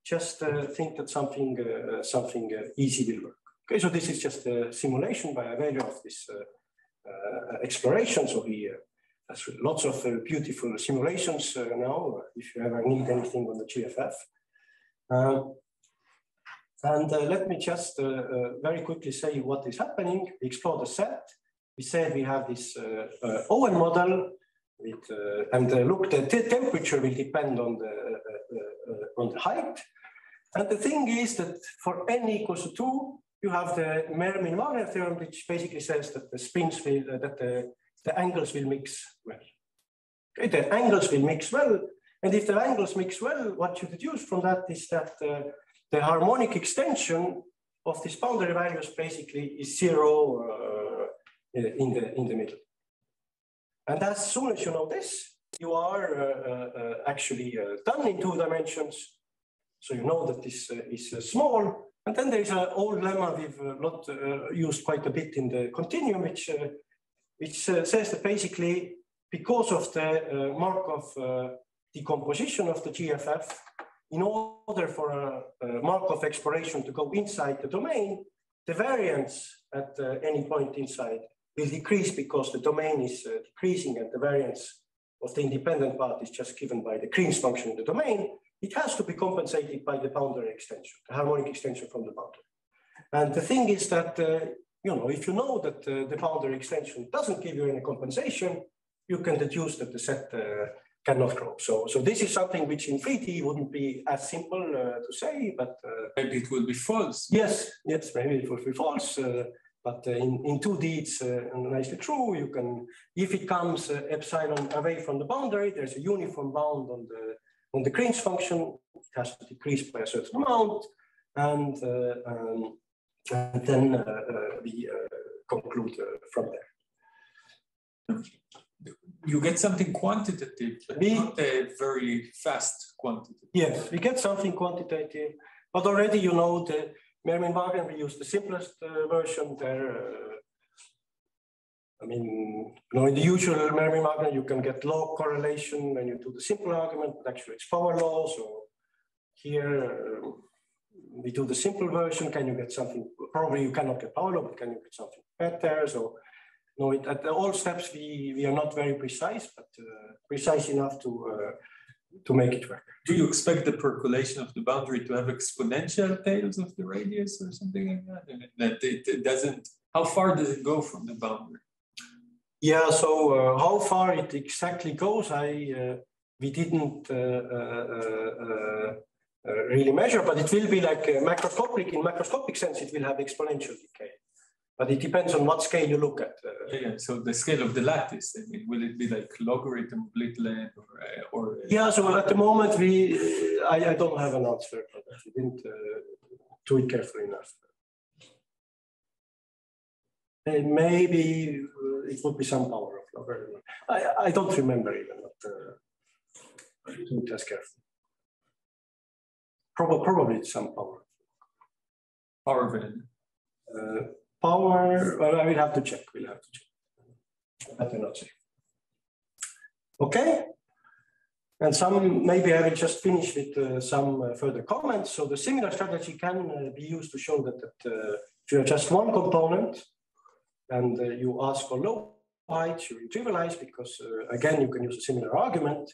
just think that something easy will work. Okay, so this is just a simulation by a value of this exploration. So he has lots of beautiful simulations now, if you ever need anything on the GFF. And let me just very quickly say what is happening. We explore the set. We said we have this ON model with, and look, the temperature will depend on the height. And the thing is that for n equals to 2, you have the Mermin-Wagner theorem, which basically says that the spins will, that the angles will mix well. Okay, the angles will mix well. And if the angles mix well, what you deduce from that is that the harmonic extension of these boundary values basically is 0 in the middle. And as soon as you know this, you are actually done in 2 dimensions. So you know that this is small. And then there's an old lemma we've not used quite a bit in the continuum, which says that basically because of the Markov decomposition of the GFF, in order for a Markov exploration to go inside the domain, the variance at any point inside will decrease because the domain is decreasing and the variance of the independent part is just given by the Green's function in the domain. It has to be compensated by the boundary extension, the harmonic extension from the boundary. And the thing is that, you know, if you know that the boundary extension doesn't give you any compensation, you can deduce that the set cannot grow. So this is something which in 3D wouldn't be as simple to say, but maybe it will be false. Yes, maybe it will be false. But in 2D, it's nicely true. You can, if it comes epsilon away from the boundary, there's a uniform bound on the Green's function. It has to decrease by a certain amount, and then we conclude from there. You get something quantitative, but not a very fast quantitative. Yes, we get something quantitative, but already you know the Mermin-Wagner, we use the simplest version there. I mean, you know, in the usual Mermin-Wagner, you can get log correlation when you do the simple argument, but actually it's power law. So here, we do the simple version. Can you get something? Probably you cannot get Paolo, but can you get something better? So no, at all steps we are not very precise, but precise enough to make it work. Do you expect the percolation of the boundary to have exponential tails of the radius or something like that? And that it doesn't. How far does it go from the boundary? Yeah. So how far it exactly goes, we didn't really measure, but it will be like macroscopic. In macroscopic sense, it will have exponential decay. But it depends on what scale you look at. Yeah, so the scale of the lattice, I mean, will it be like logarithm Blitland or Yeah, so at the moment, I don't have an answer for that. We didn't do it carefully enough. And maybe it would be some power of logarithm. I don't remember even, but I didn't test carefully. Probably it's some power. power value? Power, well, I will have to check. We'll have to check. I cannot say. Okay. And maybe I will just finish with some further comments. So the similar strategy can be used to show that if you have just one component and you ask for low height, you trivialize because again, you can use a similar argument.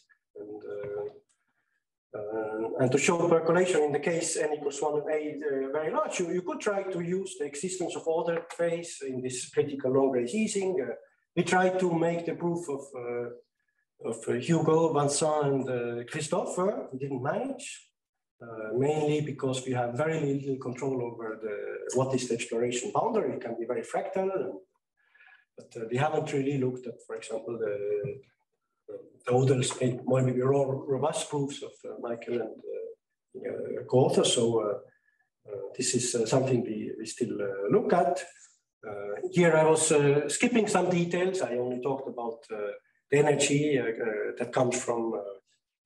And to show percolation in the case n equals 1 and a very large, you could try to use the existence of ordered phase in this critical long-range easing. We tried to make the proof of Hugo, Vincent, and Christophe. We didn't manage, mainly because we have very little control over what is the exploration boundary. It can be very fractal, but we haven't really looked at, for example, the others maybe more robust proofs of Michael and co-authors. So this is something we still look at. Here I was skipping some details. I only talked about the energy that comes from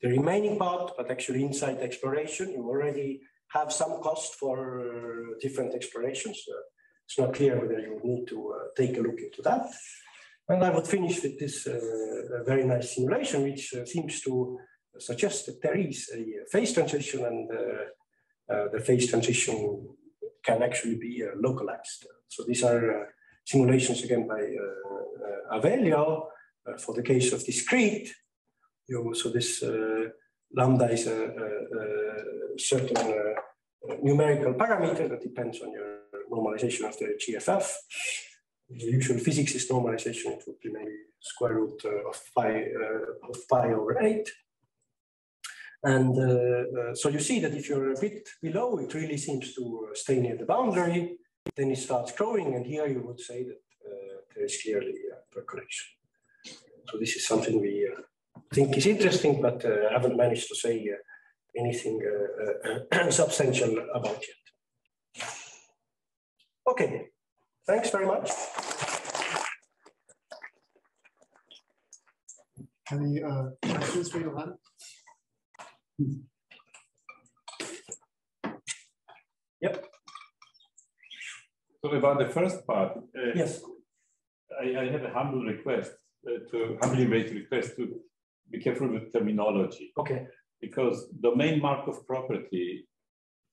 the remaining part, but actually inside the exploration, you already have some cost for different explorations. It's not clear whether you need to take a look into that. And I would finish with this very nice simulation, which seems to suggest that there is a phase transition, and the phase transition can actually be localized. So these are simulations again by Avelio for the case of discrete. So this lambda is a certain numerical parameter that depends on your normalization of the GFF. The usual physics is normalization. It would be maybe square root of pi over 8. And so you see that if you're a bit below, it really seems to stay near the boundary. Then it starts growing, and here you would say that there is clearly percolation. So this is something we think is interesting, but haven't managed to say anything substantial about yet. Okay, thanks very much. Any questions for Johan? Yep. So about the first part, yes, I have a humbly raised request to be careful with terminology. Okay. Because domain Markov property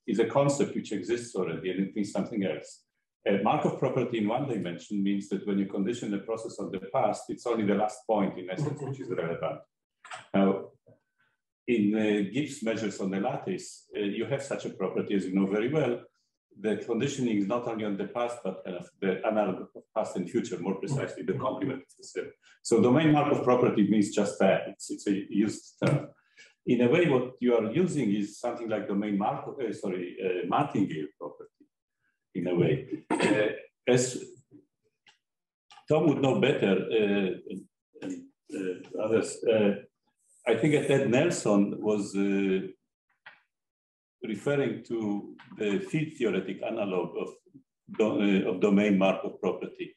is a concept which exists already, and it means something else. A Markov property in one dimension means that when you condition the process on the past, it's only the last point in essence which is relevant. Now, in Gibbs measures on the lattice, you have such a property, as you know very well. The conditioning is not only on the past, but kind of the analog of past and future, more precisely, the complement of the same. So domain Markov property means just that. It's a used term. In a way, what you are using is something like domain martingale property, in a way. As Tom would know better, and others, I think Ted Nelson was referring to the field theoretic analog of domain Markov property,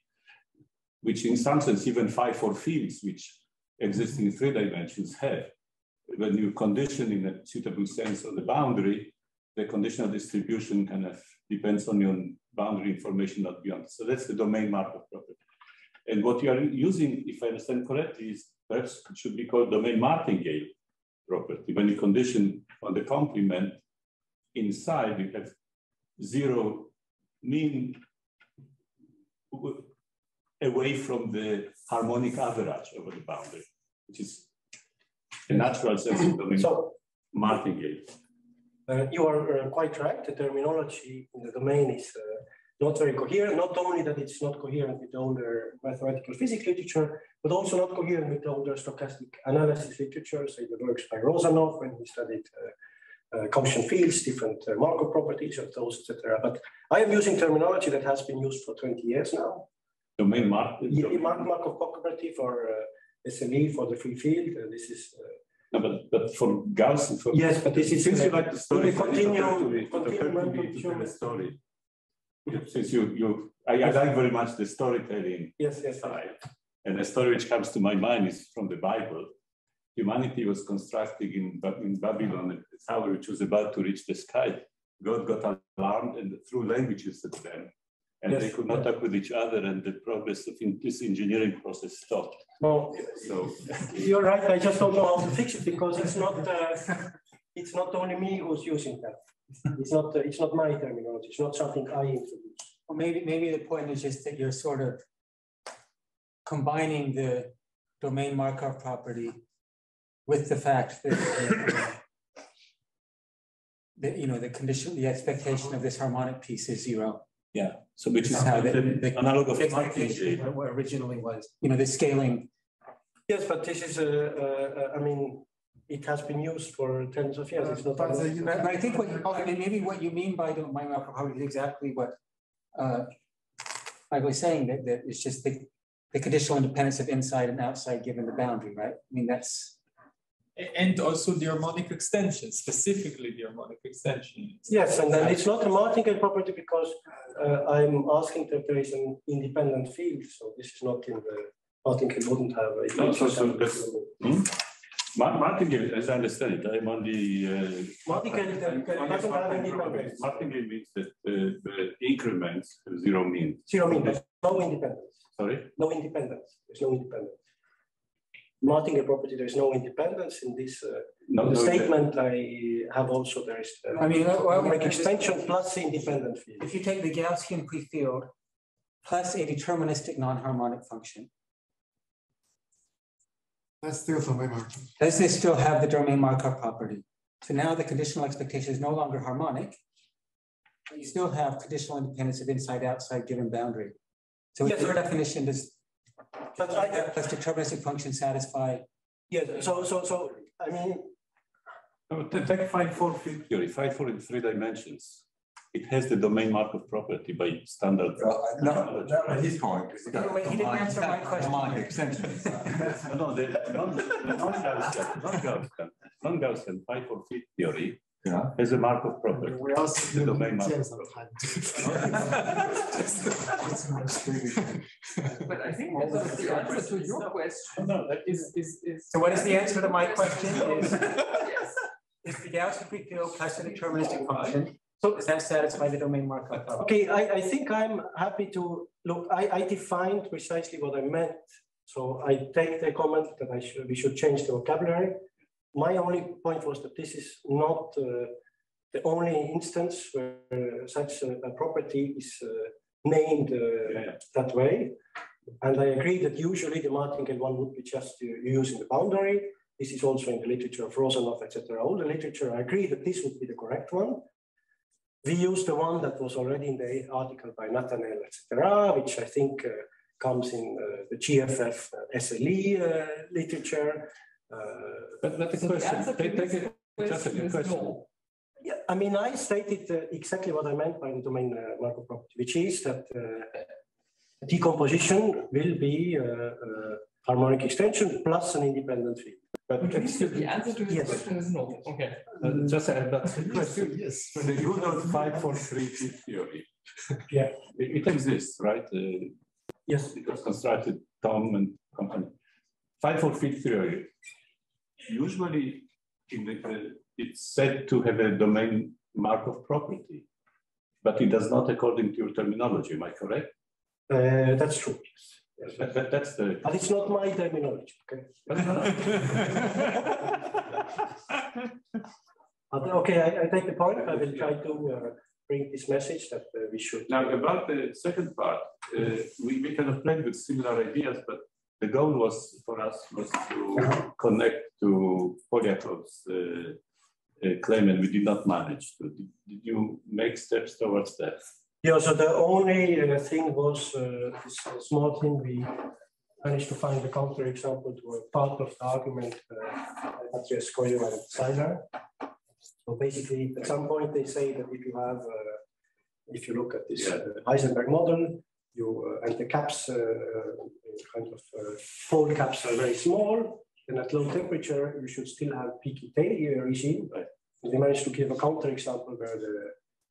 which in some sense even 5-4 fields which exist in 3 dimensions have. When you condition in a suitable sense on the boundary, the conditional distribution kind of depends on your boundary information, not beyond. So that's the domain Markov property. And what you are using, if I understand correctly, is perhaps it should be called domain martingale property. When you condition on the complement, inside you have zero mean away from the harmonic average over the boundary, which is a natural sense of domain martingale. You are quite right. The terminology in the domain is not very coherent. Not only that it's not coherent with the older mathematical physics literature, but also not coherent with the older stochastic analysis literature. So the works by Rozanov when he studied Gaussian fields, different Markov properties of those, etc. But I am using terminology that has been used for 20 years now. Domain Markov? Yeah, Markov property for SME for the free field. This is. No, but for Gaussian. Yes, but this is since you like the story. We continue the story. Since I like very much the storytelling side, and the story which comes to my mind is from the Bible. Humanity was constructing in Babylon a tower which was about to reach the sky. God got alarmed and threw languages at them, and they could not talk with each other, and the progress of this engineering process stopped. No, so you're right. I just don't know how to fix it because it's not only me who's using that. It's not my terminology. It's not something I introduced. Well, maybe the point is just that you're sort of combining the domain Markov property with the fact that the condition, the expectation of this harmonic piece is zero. Yeah. So which is how the analog of expectation originally was. The scaling. Yes, but this is I mean, it has been used for tens of years. It's not. But I think maybe what you mean by domain Markov property is exactly what I was saying, that it's just the conditional independence of inside and outside given the boundary, right? I mean, that's. And also the harmonic extension, specifically the harmonic extension. Yes, and then it's not a martingale property because I'm asking that there is an independent field. So this is not in the martingale wouldn't have a. Martingale, as I understand it, I'm only. Martingale doesn't have independence. Martingale means that the increments have zero mean. Zero mean, but no independence. Sorry? No independence. There's no independence. Martingale property, there is no independence in this statement. I have also there is harmonic extension plus independent field. If you take the Gaussian prefield plus a deterministic non-harmonic function, that's still domain Markov. Does this still have the domain Markov property? So now the conditional expectation is no longer harmonic, but you still have conditional independence of inside-outside given boundary. So with your definition, does plus deterministic function satisfy? Yes. So I mean, take 5-4 field theory. 5-4 in 3 dimensions. It has the domain Markov property by standard. No, that was his point. He didn't answer my question. No, the non-Gaussian 5-4 field theory has a Markov property. We also the domain Markov But I think the answer to your question is. So what is the answer to my question? Yes. Is the Gaussian prefield plus a deterministic function? So does that satisfy the domain Markov property? Okay, I think I'm happy to look. I defined precisely what I meant. So I take the comment that we should change the vocabulary. My only point was that this is not the only instance where such a property is named that way. And I agree that usually the martingale one would be just using the boundary. This is also in the literature of Rozanov, etc. All the literature, I agree that this would be the correct one. We use the one that was already in the article by Nathaniel, etc., which I think comes in the GFF SLE literature. But the question, just a question. Yeah, I mean, I stated exactly what I meant by the domain Markov property, which is that decomposition will be harmonic extension plus an independent field. But the answer to this question is no. Okay. Just that's the question. Yes. So the good old 5-4-3 field theory. Yeah. It exists, right? Yes. It was constructed, Tom and company. 5-4 field theory. Usually, it's said to have a domain Markov property, but it does not according to your terminology. Am I correct? That's true. Yes. That's the. But it's not my terminology. Okay. Okay, I take the point. I will try to bring this message that we should. Now, about the second part, we kind of played with similar ideas, but the goal was for us was to connect to Polyakov's claim, and we did not manage to. Did you make steps towards that? Yeah, so the only thing was this small thing we managed to find a counterexample to a part of the argument Koyo and Seiler. So basically, at some point they say that if you have, if you look at this Heisenberg model, you and the caps, pole caps are very small, then at low temperature you should still have peaky tail regime. Right? And they managed to give a counterexample where the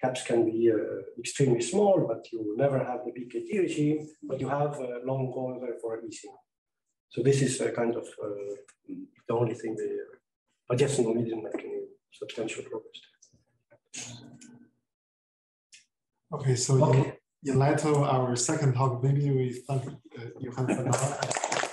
caps can be extremely small, but you never have the PKT regime, but you have a long corner for easing. So this is kind of the only thing they, but yes, no, we didn't make any substantial progress. Okay, so in light of our second talk, maybe we thank Juhan for now.